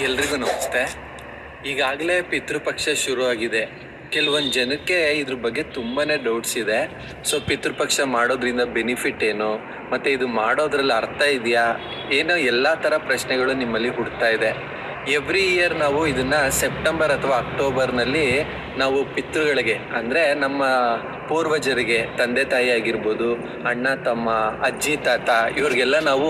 ಎಲ್ರಿಗೂ ನಮಸ್ತೆ. ಈಗಾಗಲೇ ಪಿತೃಪಕ್ಷ ಶುರು ಆಗಿದೆ. ಕೆಲವೊಂದು ಜನಕ್ಕೆ ಇದ್ರ ಬಗ್ಗೆ ತುಂಬಾ ಡೌಟ್ಸ್ ಇದೆ. ಸೊ ಪಿತೃಪಕ್ಷ ಮಾಡೋದ್ರಿಂದ ಬೆನಿಫಿಟ್ ಏನು, ಮತ್ತು ಇದು ಮಾಡೋದ್ರಲ್ಲಿ ಅರ್ಥ ಇದೆಯಾ, ಏನೋ ಎಲ್ಲ ಥರ ಪ್ರಶ್ನೆಗಳು ನಿಮ್ಮಲ್ಲಿ ಹುಡ್ತಾ ಇದೆ. ಎವ್ರಿ ಇಯರ್ ನಾವು ಇದನ್ನು ಸೆಪ್ಟೆಂಬರ್ ಅಥವಾ ಅಕ್ಟೋಬರ್ನಲ್ಲಿ ನಾವು ಪಿತೃಗಳಿಗೆ ಅಂದರೆ ನಮ್ಮ ಪೂರ್ವಜರಿಗೆ, ತಂದೆ ತಾಯಿ ಆಗಿರ್ಬೋದು, ಅಣ್ಣ ತಮ್ಮ, ಅಜ್ಜಿ ತಾತ, ಇವ್ರಿಗೆಲ್ಲ ನಾವು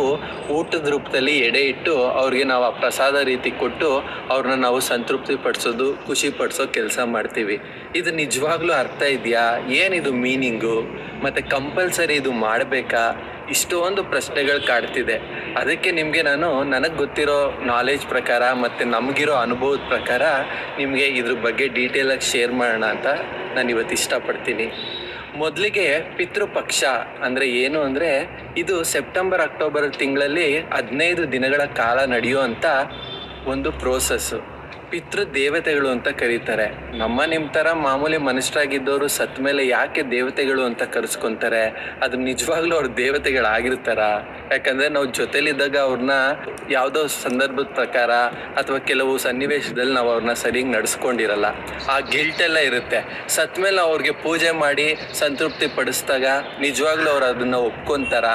ಊಟದ ರೂಪದಲ್ಲಿ ಎಡೆ ಇಟ್ಟು ಅವ್ರಿಗೆ ನಾವು ಆ ಪ್ರಸಾದ ರೀತಿ ಕೊಟ್ಟು ಅವ್ರನ್ನ ನಾವು ಸಂತೃಪ್ತಿ ಪಡಿಸೋದು, ಖುಷಿ ಪಡಿಸೋ ಕೆಲಸ ಮಾಡ್ತೀವಿ. ಇದು ನಿಜವಾಗ್ಲೂ ಅರ್ಥ ಇದೆಯಾ, ಏನಿದು ಮೀನಿಂಗು, ಮತ್ತು ಕಂಪಲ್ಸರಿ ಇದು ಮಾಡಬೇಕಾ, ಇಷ್ಟೊಂದು ಪ್ರಶ್ನೆಗಳು ಕಾಡ್ತಿದೆ. ಅದಕ್ಕೆ ನಿಮಗೆ ನನಗೆ ಗೊತ್ತಿರೋ ನಾಲೆಜ್ ಪ್ರಕಾರ ಮತ್ತು ನಮಗಿರೋ ಅನುಭವದ ಪ್ರಕಾರ ನಿಮಗೆ ಇದ್ರ ಬಗ್ಗೆ ಡೀಟೇಲಾಗಿ ಶೇರ್ ಮಾಡೋಣ ಅಂತ ನಾನು ಇವತ್ತು ಇಷ್ಟಪಡ್ತೀನಿ. ಮೊದಲಿಗೆ ಪಿತೃಪಕ್ಷ ಅಂದರೆ ಏನು ಅಂದರೆ, ಇದು ಸೆಪ್ಟೆಂಬರ್ ಅಕ್ಟೋಬರ್ ತಿಂಗಳಲ್ಲಿ 15 ದಿನಗಳ ಕಾಲ ನಡೆಯುವಂಥ ಒಂದು ಪ್ರೋಸೆಸ್ಸು. ಪಿತೃ ದೇವತೆಗಳು ಅಂತ ಕರೀತಾರೆ. ನಿಮ್ಮ ಥರ ಮಾಮೂಲಿ ಮನುಷ್ಯರಾಗಿದ್ದವರು ಸತ್ತ ಮೇಲೆ ಯಾಕೆ ದೇವತೆಗಳು ಅಂತ ಕರೆಸ್ಕೊತಾರೆ? ಅದು ನಿಜವಾಗ್ಲೂ ಅವ್ರ ದೇವತೆಗಳಾಗಿರ್ತಾರ? ಯಾಕಂದರೆ ನಾವು ಜೊತೆಲಿದ್ದಾಗ ಅವ್ರನ್ನ ಯಾವುದೋ ಸಂದರ್ಭದ ಪ್ರಕಾರ ಅಥವಾ ಕೆಲವು ಸನ್ನಿವೇಶದಲ್ಲಿ ನಾವು ಅವ್ರನ್ನ ಸರಿಯಾಗಿ ನಡೆಸ್ಕೊಂಡಿರಲ್ಲ, ಆ ಗಿಲ್ಟೆಲ್ಲ ಇರುತ್ತೆ. ಸತ್ತ ಮೇಲೆ ಅವ್ರಿಗೆ ಪೂಜೆ ಮಾಡಿ ಸಂತೃಪ್ತಿ ಪಡಿಸಿದಾಗ ನಿಜವಾಗ್ಲೂ ಅವ್ರು ಅದನ್ನು ಒಪ್ಕೊತಾರ,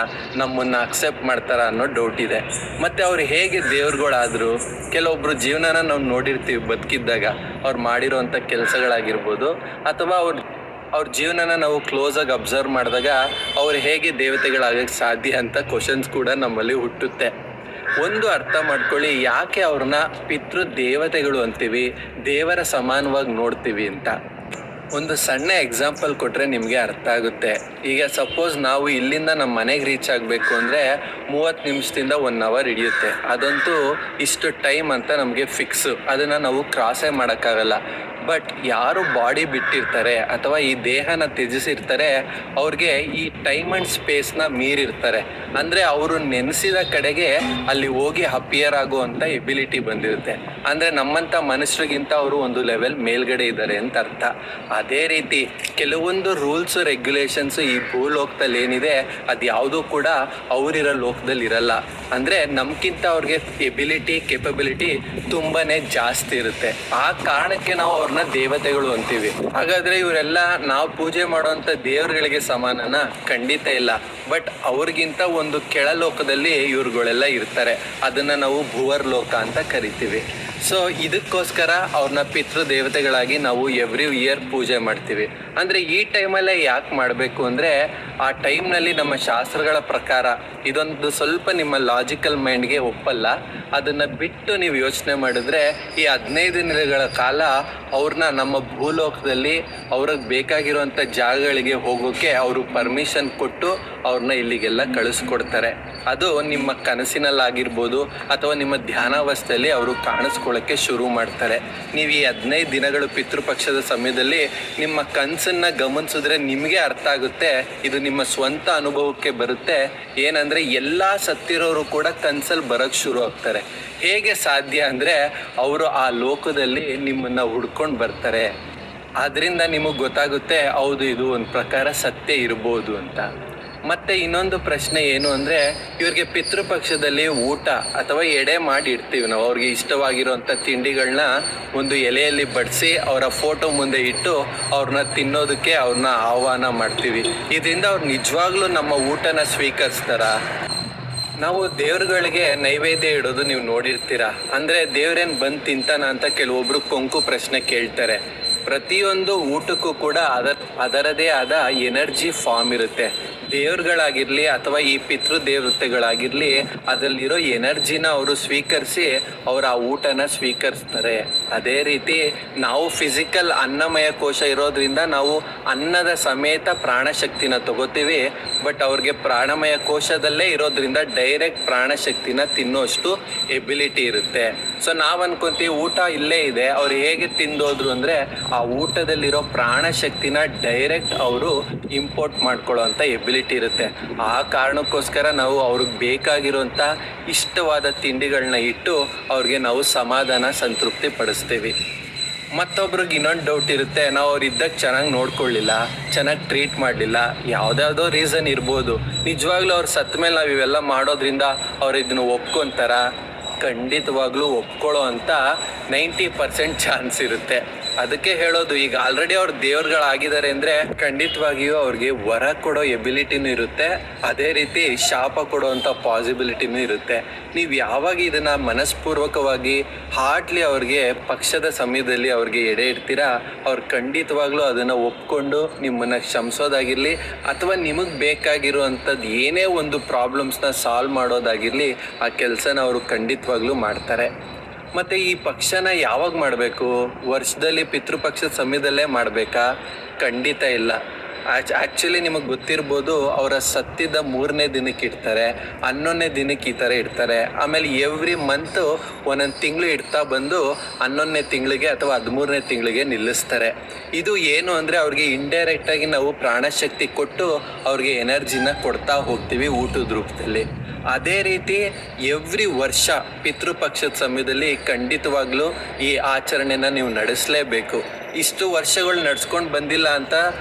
ನಮ್ಮನ್ನು ಅಕ್ಸೆಪ್ಟ್ ಮಾಡ್ತಾರ ಅನ್ನೋ ಡೌಟ್ ಇದೆ. ಮತ್ತು ಅವ್ರು ಹೇಗೆ ದೇವ್ರುಗಳಾದರು? ಕೆಲವೊಬ್ಬರು ಜೀವನನ ನಾವು ನೋಡಿರ್ತೀವಿ ಬದುಕಿದ್ದಾಗ, ಅವ್ರು ಮಾಡಿರೋವಂಥ ಕೆಲಸಗಳಾಗಿರ್ಬೋದು, ಅಥವಾ ಅವ್ರ ಜೀವನನ ನಾವು ಕ್ಲೋಸಾಗಿ ಅಬ್ಸರ್ವ್ ಮಾಡಿದಾಗ ಅವ್ರು ಹೇಗೆ ದೇವತೆಗಳಾಗಕ್ಕೆ ಸಾಧ್ಯ ಅಂತ ಕ್ವಶನ್ಸ್ ಕೂಡ ನಮ್ಮಲ್ಲಿ ಹುಟ್ಟುತ್ತೆ. ಒಂದು ಅರ್ಥ ಮಾಡ್ಕೊಳ್ಳಿ, ಯಾಕೆ ಅವ್ರನ್ನ ಪಿತೃ ದೇವತೆಗಳು ಅಂತೀವಿ, ದೇವರ ಸಮಾನವಾಗಿ ನೋಡ್ತೀವಿ ಅಂತ. ಒಂದು ಸಣ್ಣ ಎಕ್ಸಾಂಪಲ್ ಕೊಟ್ಟರೆ ನಿಮಗೆ ಅರ್ಥ ಆಗುತ್ತೆ. ಈಗ ಸಪೋಸ್ ನಾವು ಇಲ್ಲಿಂದ ನಮ್ಮ ಮನೆಗೆ ರೀಚ್ ಆಗಬೇಕು ಅಂದರೆ 30 ನಿಮಿಷದಿಂದ 1 ಅವರ್ ಹಿಡಿಯುತ್ತೆ. ಅದಂತೂ ಇಷ್ಟು ಟೈಮ್ ಅಂತ ನಮಗೆ ಫಿಕ್ಸು, ಅದನ್ನು ನಾವು ಕ್ರಾಸೇ ಮಾಡೋಕ್ಕಾಗಲ್ಲ. ಬಟ್ ಯಾರು ಬಾಡಿ ಬಿಟ್ಟಿರ್ತಾರೆ ಅಥವಾ ಈ ದೇಹನ ತ್ಯಜಿಸಿರ್ತಾರೆ, ಅವ್ರಿಗೆ ಈ ಟೈಮ್ ಆ್ಯಂಡ್ ಸ್ಪೇಸ್ನ ಮೀರಿರ್ತಾರೆ. ಅಂದರೆ ಅವರು ನೆನೆಸಿದ ಕಡೆಗೆ ಅಲ್ಲಿ ಹೋಗಿ ಅಪಿಯರ್ ಆಗುವಂಥ ಎಬಿಲಿಟಿ ಬಂದಿರುತ್ತೆ. ಅಂದರೆ ನಮ್ಮಂಥ ಮನುಷ್ಯರಿಗಿಂತ ಅವರು ಒಂದು ಲೆವೆಲ್ ಮೇಲ್ಗಡೆ ಇದ್ದಾರೆ ಅಂತ ಅರ್ಥ. ಅದೇ ರೀತಿ ಕೆಲವೊಂದು ರೂಲ್ಸು ರೆಗ್ಯುಲೇಷನ್ಸು ಈ ಭೂಲೋಕದಲ್ಲಿ ಏನಿದೆ, ಅದು ಯಾವುದೂ ಕೂಡ ಅವರಿರೋ ಲೋಕದಲ್ಲಿ ಇರಲ್ಲ. ಅಂದರೆ ನಮ್ಗಿಂತ ಅವ್ರಿಗೆ ಎಬಿಲಿಟಿ, ಕೆಪಬಿಲಿಟಿ ತುಂಬಾ ಜಾಸ್ತಿ ಇರುತ್ತೆ. ಆ ಕಾರಣಕ್ಕೆ ನಾವು ಅವ್ರನ್ನ ದೇವತೆಗಳು ಅಂತೀವಿ. ಹಾಗಾದರೆ ಇವರೆಲ್ಲ ನಾವು ಪೂಜೆ ಮಾಡುವಂಥ ದೇವರುಗಳಿಗೆ ಸಮಾನನ? ಖಂಡಿತ ಇಲ್ಲ. ಬಟ್ ಅವ್ರಿಗಿಂತ ಒಂದು ಕೆಳಲೋಕದಲ್ಲಿ ಇವ್ರುಗಳೆಲ್ಲ ಇರ್ತಾರೆ. ಅದನ್ನು ನಾವು ಭುವರ್ ಲೋಕ ಅಂತ ಕರಿತೀವಿ. ಸೊ ಇದಕ್ಕೋಸ್ಕರ ಅವ್ರನ್ನ ಪಿತೃ ದೇವತೆಗಳಾಗಿ ನಾವು ಎವ್ರಿ ಇಯರ್ ಪೂಜೆ ಮಾಡ್ತೀವಿ. ಅಂದರೆ ಈ ಟೈಮಲ್ಲೇ ಯಾಕೆ ಮಾಡಬೇಕು ಅಂದರೆ, ಆ ಟೈಮ್ನಲ್ಲಿ ನಮ್ಮ ಶಾಸ್ತ್ರಗಳ ಪ್ರಕಾರ ಇದೊಂದು ಸ್ವಲ್ಪ ನಿಮ್ಮ ಲಾಜಿಕಲ್ ಮೈಂಡ್ಗೆ ಒಪ್ಪಲ್ಲ. ಅದನ್ನು ಬಿಟ್ಟು ನೀವು ಯೋಚನೆ ಮಾಡಿದ್ರೆ ಈ 15 ದಿನಗಳ ಕಾಲ ಅವ್ರನ್ನ ನಮ್ಮ ಭೂಲೋಕದಲ್ಲಿ ಅವ್ರಿಗೆ ಬೇಕಾಗಿರುವಂಥ ಜಾಗಗಳಿಗೆ ಹೋಗೋಕ್ಕೆ ಅವರು ಪರ್ಮಿಷನ್ ಕೊಟ್ಟು ಅವ್ರನ್ನ ಇಲ್ಲಿಗೆಲ್ಲ ಕಳಿಸ್ಕೊಡ್ತಾರೆ. ಅದು ನಿಮ್ಮ ಕನಸಿನಲ್ಲಾಗಿರ್ಬೋದು ಅಥವಾ ನಿಮ್ಮ ಧ್ಯಾನಾವಸ್ಥೆಯಲ್ಲಿ ಅವರು ಕಾಣಿಸ್ಕೊಳ್ಳೋಕ್ಕೆ ಶುರು ಮಾಡ್ತಾರೆ. ನೀವು ಈ 15 ದಿನಗಳು ಪಿತೃಪಕ್ಷದ ಸಮಯದಲ್ಲಿ ನಿಮ್ಮ ಕನಸನ್ನು ಗಮನಿಸಿದ್ರೆ ನಿಮಗೆ ಅರ್ಥ ಆಗುತ್ತೆ. ಇದು ನಿಮ್ಮ ಸ್ವಂತ ಅನುಭವಕ್ಕೆ ಬರುತ್ತೆ. ಏನಂದರೆ ಎಲ್ಲ ಸತ್ತಿರೋರು ಕೂಡ ಕನಸಲ್ಲಿ ಬರೋಕ್ಕೆ ಶುರು ಆಗ್ತಾರೆ. ಹೇಗೆ ಸಾಧ್ಯ ಅಂದರೆ, ಅವರು ಆ ಲೋಕದಲ್ಲಿ ನಿಮ್ಮನ್ನು ಹುಡ್ಕೊಂಡು ಬರ್ತಾರೆ. ಆದ್ದರಿಂದ ನಿಮಗೆ ಗೊತ್ತಾಗುತ್ತೆ, ಹೌದು ಇದು ಒಂದು ಪ್ರಕಾರ ಸತ್ಯ ಇರ್ಬೋದು ಅಂತ. ಮತ್ತು ಇನ್ನೊಂದು ಪ್ರಶ್ನೆ ಏನು ಅಂದರೆ, ಇವ್ರಿಗೆ ಪಿತೃಪಕ್ಷದಲ್ಲಿ ಊಟ ಅಥವಾ ಎಡೆ ಮಾಡಿ ಇಡ್ತೀವಿ ನಾವು. ಅವ್ರಿಗೆ ಇಷ್ಟವಾಗಿರುವಂಥ ತಿಂಡಿಗಳನ್ನ ಒಂದು ಎಲೆಯಲ್ಲಿ ಬಡಿಸಿ ಅವರ ಫೋಟೋ ಮುಂದೆ ಇಟ್ಟು ಅವ್ರನ್ನ ತಿನ್ನೋದಕ್ಕೆ ಅವ್ರನ್ನ ಆಹ್ವಾನ ಮಾಡ್ತೀವಿ. ಇದರಿಂದ ಅವ್ರು ನಿಜವಾಗ್ಲೂ ನಮ್ಮ ಊಟನ ಸ್ವೀಕರಿಸ್ತಾರ? ನಾವು ದೇವ್ರುಗಳಿಗೆ ನೈವೇದ್ಯ ಇಡೋದು ನೀವು ನೋಡಿರ್ತೀರ. ಅಂದರೆ ದೇವ್ರೇನು ಬಂದು ತಿಂತಾನ ಅಂತ ಕೆಲವೊಬ್ರು ಕೊಂಕು ಪ್ರಶ್ನೆ ಕೇಳ್ತಾರೆ. ಪ್ರತಿಯೊಂದು ಊಟಕ್ಕೂ ಕೂಡ ಅದರದೇ ಆದ ಎನರ್ಜಿ ಫಾರ್ಮ್ ಇರುತ್ತೆ. ದೇವ್ರುಗಳಾಗಿರಲಿ ಅಥವಾ ಈ ಪಿತೃ ದೇವತೆಗಳಾಗಿರಲಿ, ಅದರಲ್ಲಿರೋ ಎನರ್ಜಿನ ಅವರು ಸ್ವೀಕರಿಸಿ ಅವರು ಆ ಊಟನ ಸ್ವೀಕರಿಸ್ತಾರೆ. ಅದೇ ರೀತಿ ನಾವು ಫಿಸಿಕಲ್ ಅನ್ನಮಯ ಕೋಶ ಇರೋದ್ರಿಂದ ನಾವು ಅನ್ನದ ಸಮೇತ ಪ್ರಾಣಶಕ್ತಿನ ತಗೋತೀವಿ. ಬಟ್ ಅವ್ರಿಗೆ ಪ್ರಾಣಮಯ ಕೋಶದಲ್ಲೇ ಇರೋದ್ರಿಂದ ಡೈರೆಕ್ಟ್ ಪ್ರಾಣಶಕ್ತಿನ ತಿನ್ನೋಷ್ಟು ಎಬಿಲಿಟಿ ಇರುತ್ತೆ. ಸೊ ನಾವು ಅನ್ಕೊಂತೀವಿ ಊಟ ಇಲ್ಲೇ ಇದೆ, ಅವ್ರು ಹೇಗೆ ತಿಂದೋದ್ರು ಅಂದರೆ, ಆ ಊಟದಲ್ಲಿರೋ ಪ್ರಾಣಶಕ್ತಿನ ಡೈರೆಕ್ಟ್ ಅವರು ಇಂಪೋರ್ಟ್ ಮಾಡ್ಕೊಳ್ಳೋ ಅಂಥ ಎಬಿಲಿಟಿ ಇರುತ್ತೆ. ಆ ಕಾರಣಕ್ಕೋಸ್ಕರ ನಾವು ಅವ್ರಿಗೆ ಬೇಕಾಗಿರುವಂಥ ಇಷ್ಟವಾದ ತಿಂಡಿಗಳನ್ನ ಇಟ್ಟು ಅವ್ರಿಗೆ ನಾವು ಸಮಾಧಾನ, ಸಂತೃಪ್ತಿ ಪಡಿಸ್ತೀವಿ. ಮತ್ತೊಬ್ರಿಗೆ ಇನ್ನೊಂದು ಡೌಟ್ ಇರುತ್ತೆ, ನಾವು ಅವ್ರು ಇದ್ದಾಗ ಚೆನ್ನಾಗಿ ನೋಡ್ಕೊಳ್ಳಿಲ್ಲ, ಚೆನ್ನಾಗಿ ಟ್ರೀಟ್ ಮಾಡಲಿಲ್ಲ, ಯಾವುದ್ಯಾವುದೋ ರೀಸನ್ ಇರ್ಬೋದು. ನಿಜವಾಗ್ಲೂ ಅವ್ರು ಸತ್ತ ಮೇಲೆ ನಾವು ಇವೆಲ್ಲ ಮಾಡೋದ್ರಿಂದ ಅವ್ರು ಇದನ್ನು ಒಪ್ಕೊತಾರ? ಖಂಡಿತವಾಗ್ಲೂ ಒಪ್ಕೊಳ್ಳೋ ಅಂತ 90% ಚಾನ್ಸ್ ಇರುತ್ತೆ. ಅದಕ್ಕೆ ಹೇಳೋದು, ಈಗ ಆಲ್ರೆಡಿ ಅವ್ರು ದೇವ್ರುಗಳಾಗಿದ್ದಾರೆ ಅಂದರೆ ಖಂಡಿತವಾಗಿಯೂ ಅವ್ರಿಗೆ ವರ ಕೊಡೋ ಎಬಿಲಿಟಿನೂ ಇರುತ್ತೆ, ಅದೇ ರೀತಿ ಶಾಪ ಕೊಡೋವಂಥ ಪಾಸಿಬಿಲಿಟಿನೂ ಇರುತ್ತೆ. ನೀವು ಯಾವಾಗ ಇದನ್ನು ಮನಸ್ಪೂರ್ವಕವಾಗಿ ಹಾರ್ಟ್ಲಿ ಅವ್ರಿಗೆ ಪಕ್ಷದ ಸಮಯದಲ್ಲಿ ಅವ್ರಿಗೆ ಎಡೆ ಇಡ್ತೀರಾ, ಅವ್ರು ಖಂಡಿತವಾಗ್ಲೂ ಅದನ್ನು ಒಪ್ಕೊಂಡು ನಿಮ್ಮನ್ನು ಕ್ಷಮಿಸೋದಾಗಿರಲಿ ಅಥವಾ ನಿಮಗೆ ಬೇಕಾಗಿರುವಂಥದ್ದು ಏನೇ ಒಂದು ಪ್ರಾಬ್ಲಮ್ಸ್ನ ಸಾಲ್ವ್ ಮಾಡೋದಾಗಿರಲಿ, ಆ ಕೆಲಸನ ಅವರು ಖಂಡಿತವಾಗ್ಲೂ ಮಾಡ್ತಾರೆ. ಮತ್ತು ಈ ಪಕ್ಷನ ಯಾವಾಗ ಮಾಡಬೇಕು? ವರ್ಷದಲ್ಲಿ ಪಿತೃಪಕ್ಷದ ಸಮಯದಲ್ಲೇ ಮಾಡಬೇಕಾ? ಖಂಡಿತ ಇಲ್ಲ. ಆ್ಯಕ್ಚುಲಿ ನಿಮಗೆ ಗೊತ್ತಿರ್ಬೋದು, ಅವರ ಸತ್ತಿದ್ದ 3ನೇ ದಿನಕ್ಕೆ ಇಡ್ತಾರೆ, 11ನೇ ದಿನಕ್ಕೆ ಈ ಥರ ಇಡ್ತಾರೆ. ಆಮೇಲೆ ಎವ್ರಿ ಮಂತು ಒಂದೊಂದು ತಿಂಗಳು ಇಡ್ತಾ ಬಂದು 11ನೇ ತಿಂಗಳಿಗೆ ಅಥವಾ 13ನೇ ತಿಂಗಳಿಗೆ ನಿಲ್ಲಿಸ್ತಾರೆ. ಇದು ಏನು ಅಂದರೆ ಅವ್ರಿಗೆ ಇಂಡೈರೆಕ್ಟಾಗಿ ನಾವು ಪ್ರಾಣಶಕ್ತಿ ಕೊಟ್ಟು ಅವ್ರಿಗೆ ಎನರ್ಜಿನ ಕೊಡ್ತಾ ಹೋಗ್ತೀವಿ ಊಟದ ರೂಪದಲ್ಲಿ. ಅದೇ ರೀತಿ ಎವ್ರಿ ವರ್ಷ ಪಿತೃಪಕ್ಷದ ಸಮಯದಲ್ಲಿ ಖಂಡಿತವಾಗ್ಲೂ ಈ ಆಚರಣೆನ ನೀವು ನಡೆಸಲೇಬೇಕು. ಇಷ್ಟು ವರ್ಷಗಳು ನಡ್ಸ್ಕೊಂಡು ಬಂದಿಲ್ಲ ಅಂತ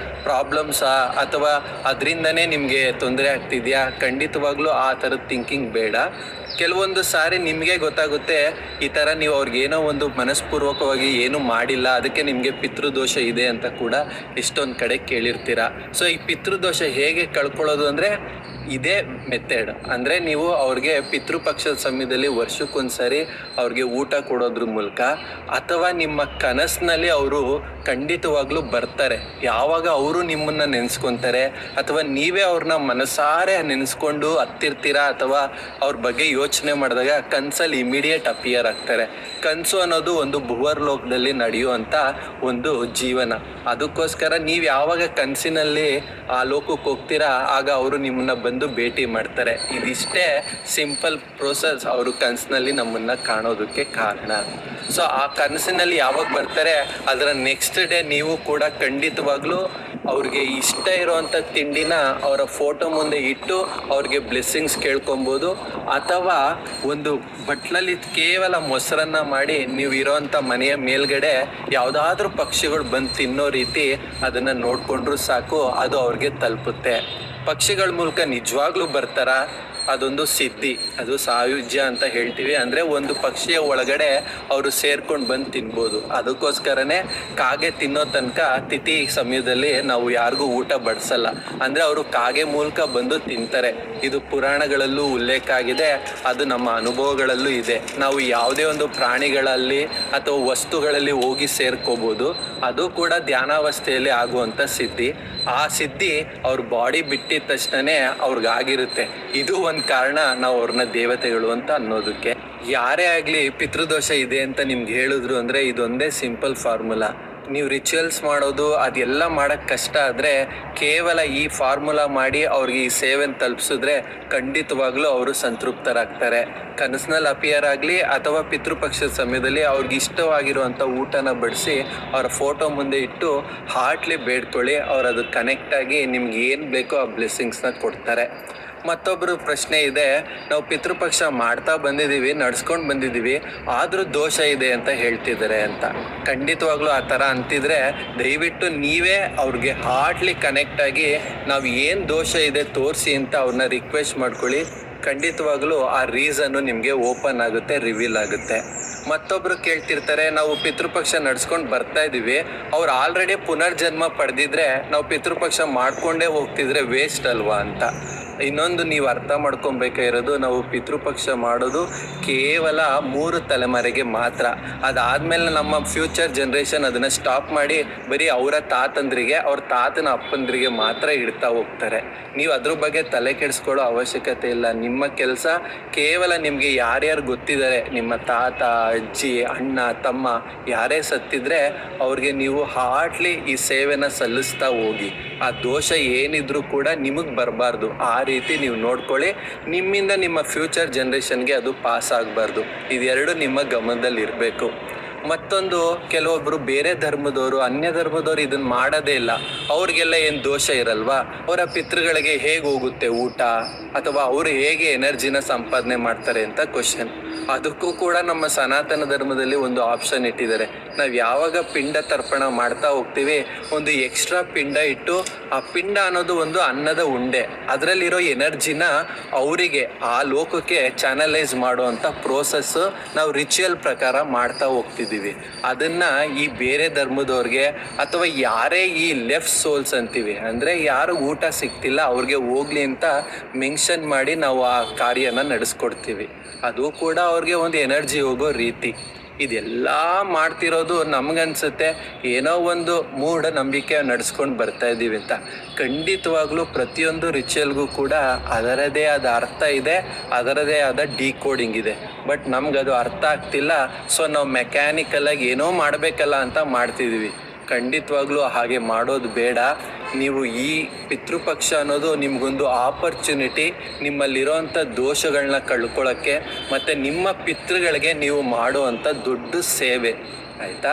ಪ್ರಾಬ್ಲಮ್ಸಾ ಅಥವಾ ಅದರಿಂದನೇ ನಿಮಗೆ ತೊಂದರೆ ಆಗ್ತಿದೆಯಾ? ಖಂಡಿತವಾಗ್ಲೂ ಆ ಥರದ ಥಿಂಕಿಂಗ್ ಬೇಡ. ಕೆಲವೊಂದು ಸಾರಿ ನಿಮಗೆ ಗೊತ್ತಾಗುತ್ತೆ, ಈ ಥರ ನೀವು ಅವ್ರಿಗೇನೋ ಒಂದು ಮನಸ್ಪೂರ್ವಕವಾಗಿ ಏನೂ ಮಾಡಿಲ್ಲ, ಅದಕ್ಕೆ ನಿಮಗೆ ಪಿತೃದೋಷ ಇದೆ ಅಂತ ಕೂಡ ಎಷ್ಟೊಂದು ಕಡೆ ಕೇಳಿರ್ತೀರ. ಸೊ ಈ ಪಿತೃದೋಷ ಹೇಗೆ ಕಳ್ಕೊಳ್ಳೋದು ಅಂದರೆ ಇದೇ ಮೆಥಡ್. ಅಂದರೆ ನೀವು ಅವ್ರಿಗೆ ಪಿತೃಪಕ್ಷದ ಸಮಯದಲ್ಲಿ ವರ್ಷಕ್ಕೊಂದ್ಸರಿ ಅವ್ರಿಗೆ ಊಟ ಕೊಡೋದ್ರ ಮೂಲಕ ಅಥವಾ ನಿಮ್ಮ ಕನಸಿನಲ್ಲಿ ಅವರು ಖಂಡಿತವಾಗ್ಲೂ ಬರ್ತಾರೆ. ಯಾವಾಗ ಅವರು ನಿಮ್ಮನ್ನು ನೆನೆಸ್ಕೊತಾರೆ ಅಥವಾ ನೀವೇ ಅವ್ರನ್ನ ಮನಸಾರೆ ನೆನೆಸ್ಕೊಂಡು ಹತ್ತಿರ್ತೀರಾ ಅಥವಾ ಅವ್ರ ಬಗ್ಗೆ ಯೋಚನೆ ಮಾಡಿದಾಗ ಕನಸಲ್ಲಿ ಇಮಿಡಿಯೇಟ್ ಅಪಿಯರ್ ಆಗ್ತಾರೆ. ಕನಸು ಅನ್ನೋದು ಒಂದು ಭುವರ್ಲೋಕದಲ್ಲಿ ನಡೆಯುವಂಥ ಒಂದು ಜೀವನ. ಅದಕ್ಕೋಸ್ಕರ ನೀವು ಯಾವಾಗ ಕನಸಿನಲ್ಲಿ ಆ ಲೋಕಕ್ಕೆ ಹೋಗ್ತೀರಾ, ಆಗ ಅವರು ನಿಮ್ಮನ್ನ ಬಂದು ಭೇಟಿ ಮಾಡ್ತಾರೆ. ಇದಿಷ್ಟೇ ಸಿಂಪಲ್ ಪ್ರೋಸೆಸ್ ಅವರು ಕನಸಿನಲ್ಲಿ ನಮ್ಮನ್ನು ಕಾಣೋದಕ್ಕೆ ಕಾರಣ. ಸೊ ಆ ಕನಸಿನಲ್ಲಿ ಯಾವಾಗ ಬರ್ತಾರೆ, ಅದರ ನೆಕ್ಸ್ಟ್ ಡೇ ನೀವು ಕೂಡ ಖಂಡಿತವಾಗ್ಲೂ ಅವ್ರಿಗೆ ಇಷ್ಟ ಇರೋವಂಥ ತಿಂಡಿನ ಅವರ ಫೋಟೋ ಮುಂದೆ ಇಟ್ಟು ಅವ್ರಿಗೆ ಬ್ಲೆಸ್ಸಿಂಗ್ಸ್ ಕೇಳ್ಕೊಬೋದು. ಅಥವಾ ಒಂದು ಬಟ್ಲಲ್ಲಿ ಕೇವಲ ಮೊಸರನ್ನ ಮಾಡಿ ನೀವು ಇರೋವಂಥ ಮನೆಯ ಮೇಲ್ಗಡೆ ಯಾವುದಾದ್ರೂ ಪಕ್ಷಿಗಳು ಬಂದು ತಿನ್ನೋ ರೀತಿ ಅದನ್ನು ನೋಡಿಕೊಂಡ್ರೂ ಸಾಕು, ಅದು ಅವ್ರಿಗೆ ತಲುಪುತ್ತೆ. ಪಕ್ಷಿಗಳ ಮೂಲಕ ನಿಜವಾಗ್ಲೂ ಬರ್ತಾರಾ? ಅದೊಂದು ಸಿದ್ಧಿ, ಅದು ಸಾಯುಜ್ಯ ಅಂತ ಹೇಳ್ತೀವಿ. ಅಂದರೆ ಒಂದು ಪಕ್ಷಿಯ ಒಳಗಡೆ ಅವರು ಸೇರ್ಕೊಂಡು ಬಂದು ತಿನ್ಬೋದು. ಅದಕ್ಕೋಸ್ಕರನೇ ಕಾಗೆ ತಿನ್ನೋ ತನಕ ತಿಥಿ ಸಮಯದಲ್ಲಿ ನಾವು ಯಾರಿಗೂ ಊಟ ಬಡಿಸಲ್ಲ. ಅಂದರೆ ಅವರು ಕಾಗೆ ಮೂಲಕ ಬಂದು ತಿಂತಾರೆ. ಇದು ಪುರಾಣಗಳಲ್ಲೂ ಉಲ್ಲೇಖ ಆಗಿದೆ, ಅದು ನಮ್ಮ ಅನುಭವಗಳಲ್ಲೂ ಇದೆ. ನಾವು ಯಾವುದೇ ಒಂದು ಪ್ರಾಣಿಗಳಲ್ಲಿ ಅಥವಾ ವಸ್ತುಗಳಲ್ಲಿ ಹೋಗಿ ಸೇರ್ಕೋಬೋದು. ಅದು ಕೂಡ ಧ್ಯಾನಾವಸ್ಥೆಯಲ್ಲಿ ಆಗುವಂಥ ಸಿದ್ಧಿ. ಆ ಸಿದ್ಧಿ ಅವ್ರ ಬಾಡಿ ಬಿಟ್ಟಿದ ತಕ್ಷಣವೇ ಅವ್ರಿಗಾಗಿರುತ್ತೆ. ಇದು ಒಂದು ಕಾರಣ ನಾವು ಅವ್ರನ್ನ ದೇವತೆಗಳು ಅಂತ ಅನ್ನೋದಕ್ಕೆ. ಯಾರೇ ಆಗಲಿ ಪಿತೃದೋಷ ಇದೆ ಅಂತ ನಿಮ್ಗೆ ಹೇಳಿದ್ರು ಅಂದರೆ ಇದೊಂದೇ ಸಿಂಪಲ್ ಫಾರ್ಮುಲಾ. ನೀವು ರಿಚುವಲ್ಸ್ ಮಾಡೋದು ಅದೆಲ್ಲ ಮಾಡೋಕ್ಕೆ ಕಷ್ಟ ಆದರೆ ಕೇವಲ ಈ ಫಾರ್ಮುಲಾ ಮಾಡಿ ಅವ್ರಿಗೆ ಈ ಸೇವೆನ ತಲುಪಿಸಿದ್ರೆ ಖಂಡಿತವಾಗ್ಲೂ ಅವರು ಸಂತೃಪ್ತರಾಗ್ತಾರೆ. ಕನಸಿನಲ್ಲಿ ಅಪಿಯರ್ ಆಗಲಿ ಅಥವಾ ಪಿತೃಪಕ್ಷದ ಸಮಯದಲ್ಲಿ ಅವ್ರಿಗೆ ಇಷ್ಟವಾಗಿರುವಂಥ ಊಟನ ಬಡಿಸಿ ಅವರ ಫೋಟೋ ಮುಂದೆ ಇಟ್ಟು ಹಾರ್ಟ್ಲಿ ಬೇಡ್ಕೊಳ್ಳಿ, ಅವ್ರು ಅದು ಕನೆಕ್ಟಾಗಿ ನಿಮ್ಗೆ ಏನು ಬೇಕೋ ಆ ಬ್ಲೆಸ್ಸಿಂಗ್ಸ್ನ ಕೊಡ್ತಾರೆ. ಮತ್ತೊಬ್ಬರು ಪ್ರಶ್ನೆ ಇದೆ, ನಾವು ಪಿತೃಪಕ್ಷ ಮಾಡ್ತಾ ಬಂದಿದ್ದೀವಿ, ನಡ್ಸ್ಕೊಂಡು ಬಂದಿದ್ದೀವಿ, ಆದರೂ ದೋಷ ಇದೆ ಅಂತ ಹೇಳ್ತಿದ್ದಾರೆ ಅಂತ. ಖಂಡಿತವಾಗ್ಲೂ ಆ ಥರ ಅಂತಿದ್ರೆ ದಯವಿಟ್ಟು ನೀವೇ ಅವ್ರಿಗೆ ಹಾರ್ಟ್ಲಿ ಕನೆಕ್ಟಾಗಿ ನಾವು ಏನು ದೋಷ ಇದೆ ತೋರಿಸಿ ಅಂತ ಅವ್ರನ್ನ ರಿಕ್ವೆಸ್ಟ್ ಮಾಡ್ಕೊಳ್ಳಿ. ಖಂಡಿತವಾಗ್ಲೂ ಆ ರೀಸನ್ನು ನಿಮಗೆ ಓಪನ್ ಆಗುತ್ತೆ, ರಿವೀಲ್ ಆಗುತ್ತೆ. ಮತ್ತೊಬ್ಬರು ಕೇಳ್ತಿರ್ತಾರೆ, ನಾವು ಪಿತೃಪಕ್ಷ ನಡ್ಸ್ಕೊಂಡು ಬರ್ತಾ ಇದ್ದೀವಿ, ಅವ್ರು ಆಲ್ರೆಡಿ ಪುನರ್ಜನ್ಮ ಪಡೆದಿದ್ರೆ ನಾವು ಪಿತೃಪಕ್ಷ ಮಾಡ್ಕೊಂಡೇ ಹೋಗ್ತಿದ್ರೆ ವೇಸ್ಟ್ ಅಲ್ವಾ ಅಂತ. ಇನ್ನೊಂದು ನೀವು ಅರ್ಥ ಮಾಡ್ಕೊಬೇಕಾಗಿರೋದು, ನಾವು ಪಿತೃಪಕ್ಷ ಮಾಡೋದು ಕೇವಲ 3 ತಲೆಮಾರಿಗೆ ಮಾತ್ರ. ಅದಾದಮೇಲೆ ನಮ್ಮ ಫ್ಯೂಚರ್ ಜನ್ರೇಷನ್ ಅದನ್ನು ಸ್ಟಾಪ್ ಮಾಡಿ ಬರೀ ಅವರ ತಾತಂದ್ರಿಗೆ, ಅವ್ರ ತಾತನ ಅಪ್ಪಂದ್ರಿಗೆ ಮಾತ್ರ ಇಡ್ತಾ ಹೋಗ್ತಾರೆ. ನೀವು ಅದ್ರ ಬಗ್ಗೆ ತಲೆ ಕೆಡಿಸ್ಕೊಳ್ಳೋ ಅವಶ್ಯಕತೆ ಇಲ್ಲ. ನಿಮ್ಮ ಕೆಲಸ ಕೇವಲ ನಿಮಗೆ ಯಾರ್ಯಾರು ಗೊತ್ತಿದ್ದಾರೆ, ನಿಮ್ಮ ತಾತ, ಅಜ್ಜಿ, ಅಣ್ಣ, ತಮ್ಮ ಯಾರೇ ಸತ್ತಿದ್ರೆ ಅವ್ರಿಗೆ ನೀವು ಹಾರ್ಟ್ಲಿ ಈ ಸೇವೆನ ಸಲ್ಲಿಸ್ತಾ ಹೋಗಿ. ಆ ದೋಷ ಏನಿದ್ರೂ ಕೂಡ ನಿಮಗೆ ಬರಬಾರ್ದು. ಆ ರೀತಿ ನೀವು ನೋಡ್ಕೊಳ್ಳಿ. ನಿಮ್ಮಿಂದ ನಿಮ್ಮ ಫ್ಯೂಚರ್ ಜನ್ರೇಷನ್ಗೆ ಅದು ಪಾಸ್ ಆಗಬಾರ್ದು. ಇದೆರಡು ನಿಮ್ಮ ಗಮನದಲ್ಲಿ ಇರಬೇಕು. ಮತ್ತೊಂದು ಕೆಲವೊಬ್ರು ಬೇರೆ ಧರ್ಮದವರು, ಅನ್ಯ ಧರ್ಮದವರು ಇದನ್ನ ಮಾಡೋದೇ ಇಲ್ಲ. ಅವ್ರಿಗೆಲ್ಲ ಏನು ದೋಷ ಇರಲ್ವಾ? ಅವರ ಪಿತೃಗಳಿಗೆ ಹೇಗೆ ಹೋಗುತ್ತೆ ಊಟ, ಅಥವಾ ಅವರು ಹೇಗೆ ಎನರ್ಜಿನ ಸಂಪಾದನೆ ಮಾಡ್ತಾರೆ ಅಂತ ಕ್ವಶನ್. ಅದಕ್ಕೂ ಕೂಡ ನಮ್ಮ ಸನಾತನ ಧರ್ಮದಲ್ಲಿ ಒಂದು ಆಪ್ಷನ್ ಇಟ್ಟಿದ್ದಾರೆ. ನಾವು ಯಾವಾಗ ಪಿಂಡ ತರ್ಪಣ ಮಾಡ್ತಾ ಹೋಗ್ತೀವಿ, ಒಂದು ಎಕ್ಸ್ಟ್ರಾ ಪಿಂಡ ಇಟ್ಟು, ಆ ಪಿಂಡ ಅನ್ನೋದು ಒಂದು ಅನ್ನದ ಉಂಡೆ, ಅದರಲ್ಲಿರೋ ಎನರ್ಜಿನ ಅವರಿಗೆ ಆ ಲೋಕಕ್ಕೆ ಚಾನಲೈಸ್ ಮಾಡುವಂಥ ಪ್ರೋಸೆಸ್ ನಾವು ರಿಚುವಲ್ ಪ್ರಕಾರ ಮಾಡ್ತಾ ಹೋಗ್ತಿದ್ದೀವಿ. ಅದನ್ನು ಈ ಬೇರೆ ಧರ್ಮದವ್ರಿಗೆ ಅಥವಾ ಯಾರೇ ಈ ಲೆಫ್ಟ್ ಸೋಲ್ಸ್ ಅಂತೀವಿ, ಅಂದರೆ ಯಾರು ಊಟ ಸಿಗ್ತಿಲ್ಲ ಅವ್ರಿಗೆ ಹೋಗ್ಲಿ ಅಂತ ಮೆನ್ಷನ್ ಮಾಡಿ ನಾವು ಆ ಕಾರ್ಯನ ನಡೆಸ್ಕೊಡ್ತೀವಿ. ಅದು ಕೂಡ ಅವ್ರಿಗೆ ಒಂದು ಎನರ್ಜಿ ಹೋಗೋ ರೀತಿ. ಇದೆಲ್ಲ ಮಾಡ್ತಿರೋದು ನಮಗನ್ಸುತ್ತೆ ಏನೋ ಒಂದು ಮೂಢನಂಬಿಕೆ ನಡೆಸ್ಕೊಂಡು ಬರ್ತಾ ಇದ್ದೀವಿ ಅಂತ. ಖಂಡಿತವಾಗ್ಲೂ ಪ್ರತಿಯೊಂದು ರಿಚುವಲ್ಗೂ ಕೂಡ ಅದರದೇ ಆದ ಅರ್ಥ ಇದೆ, ಅದರದೇ ಆದ ಡಿಕೋಡಿಂಗ್ ಇದೆ. ಬಟ್ ನಮ್ಗದು ಅರ್ಥ ಆಗ್ತಿಲ್ಲ. ಸೊ ನಾವು ಮೆಕ್ಯಾನಿಕಲಾಗಿ ಏನೋ ಮಾಡಬೇಕಲ್ಲ ಅಂತ ಮಾಡ್ತಿದ್ದೀವಿ. ಖಂಡಿತವಾಗ್ಲೂ ಹಾಗೆ ಮಾಡೋದು ಬೇಡ. ನೀವು ಈ ಪಿತೃಪಕ್ಷ ಅನ್ನೋದು ನಿಮಗೊಂದು ಆಪರ್ಚುನಿಟಿ, ನಿಮ್ಮಲ್ಲಿರೋವಂಥ ದೋಷಗಳನ್ನ ಕಳ್ಕೊಳ್ಳೋಕ್ಕೆ, ಮತ್ತು ನಿಮ್ಮ ಪಿತೃಗಳಿಗೆ ನೀವು ಮಾಡುವಂಥ ದೊಡ್ಡ ಸೇವೆ, ಆಯಿತಾ?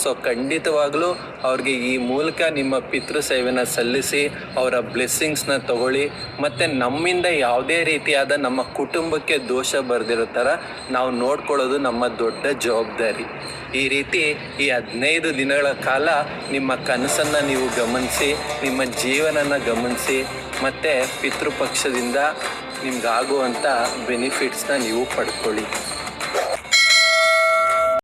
ಸೊ ಖಂಡಿತವಾಗ್ಲೂ ಅವ್ರಿಗೆ ಈ ಮೂಲಕ ನಿಮ್ಮ ಪಿತೃ ಸೇವೆನ ಸಲ್ಲಿಸಿ ಅವರ ಬ್ಲೆಸ್ಸಿಂಗ್ಸ್ನ ತಗೊಳ್ಳಿ. ಮತ್ತು ನಮ್ಮಿಂದ ಯಾವುದೇ ರೀತಿಯಾದ ನಮ್ಮ ಕುಟುಂಬಕ್ಕೆ ದೋಷ ಬರೆದಿರೋ ಥರ ನಾವು ನೋಡ್ಕೊಳ್ಳೋದು ನಮ್ಮ ದೊಡ್ಡ ಜವಾಬ್ದಾರಿ. ಈ ರೀತಿ ಈ 15 ದಿನಗಳ ಕಾಲ ನಿಮ್ಮ ಕನಸನ್ನು ನೀವು ಗಮನಿಸಿ, ನಿಮ್ಮ ಜೀವನನ ಗಮನಿಸಿ, ಮತ್ತು ಪಿತೃಪಕ್ಷದಿಂದ ನಿಮ್ಗಾಗುವಂಥ ಬೆನಿಫಿಟ್ಸ್ನ ನೀವು ಪಡ್ಕೊಳ್ಳಿ.